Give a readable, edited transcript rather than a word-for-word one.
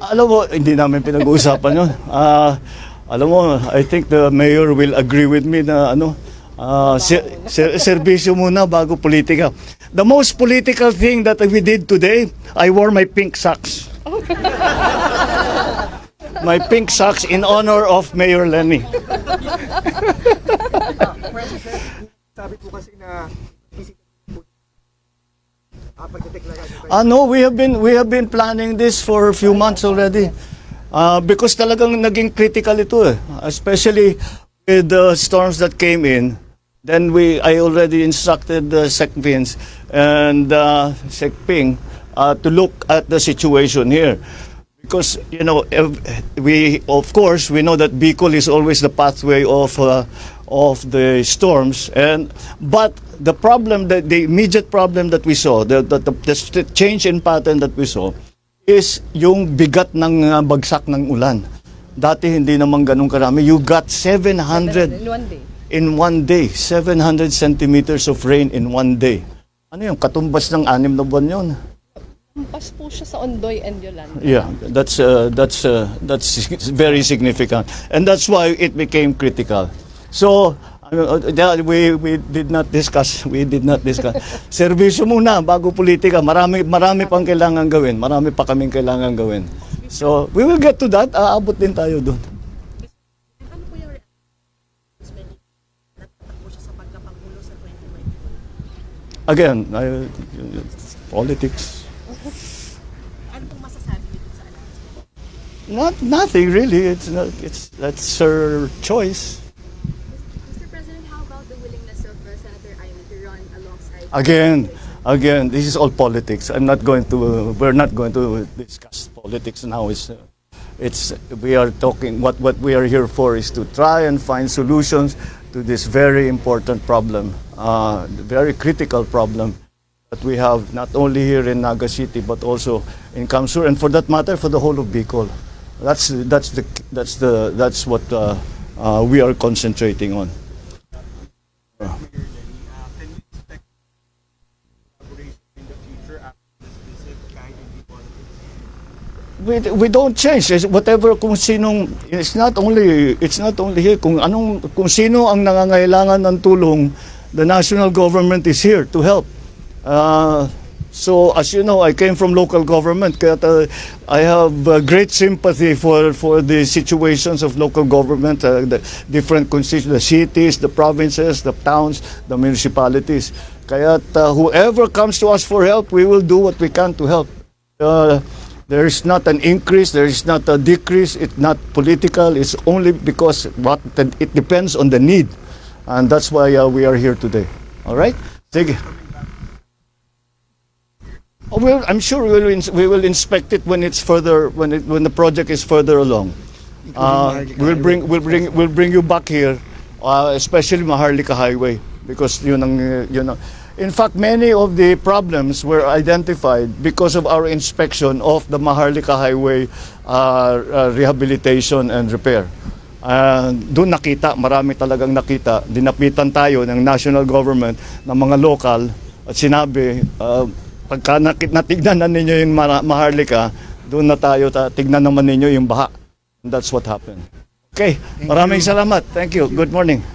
Alam mo, hindi namin pinag-uusapan yun. Alam mo, I think the mayor will agree with me na serbisyo muna bago politika. The most political thing that we did today, I wore my pink socks. My pink socks in honor of Mayor Lenny. Sabi po kasi na No, we have been planning this for a few months already. Because talagang naging critical ito especially with the storms that came in. Then I already instructed Sec Vince and Sec Ping to look at the situation here. Because, you know, of course, we know that Bicol is always the pathway of the storms. But the problem, the immediate problem that we saw, the change in pattern that we saw, is yung bigat ng bagsak ng ulan. Dati hindi naman ganun karami. You got 700 in one day, 700 centimeters of rain in one day. Ano yung katumbas ng 6 na buwan yun? Lampas po siya sa Ondoy and Yolanda. Yeah, that's very significant, and that's why it became critical. So we did not discuss. Serbisyo muna bago politika. Marami pang kailangan gawin. Marami pa kaming kailangan gawin. So we will get to that. Aabot din tayo doon. Ano po yung natatakbo siya sa pagkapangulo sa 2020? Again, politics. Ano pong masasabi niyo sa announcement? Nothing really. That's her choice. Mr. President, how about the willingness of Senator Amy to run alongside? Again, this is all politics. We're not going to discuss politics now. We are talking. What we are here for is to try and find solutions to this very important problem, very critical problem that we have not only here in Naga City but also in Kamsur, and for that matter, for the whole of Bicol. That's what we are concentrating on. Can we expect collaboration in the future after this visit kahit hindi politics? We don't change. Whatever kung sinong, it's not only here kung sino ang nangangailangan ng tulong, the national government is here to help. So as you know, I came from local government, kaya I have great sympathy for the situations of local government, the different constituencies, the cities, the provinces, the towns, the municipalities. Kaya whoever comes to us for help, we will do what we can to help. There is not an increase, there is not a decrease, it's not political, it's only because it depends on the need. And that's why we are here today. All right? Sige. Well, I'm sure we will inspect it when it's further when the project is further along. We'll bring you back here, especially Maharlika Highway, because in fact many of the problems were identified because of our inspection of the Maharlika Highway rehabilitation and repair. Doon marami talagang nakita. Dinapitan tayo ng national government, ng mga local, at sinabi, pagka natignan na ninyo yung Maharlika, doon na tayo, tignan naman ninyo yung baha. And that's what happened. Okay, maraming salamat. Thank you. Good morning.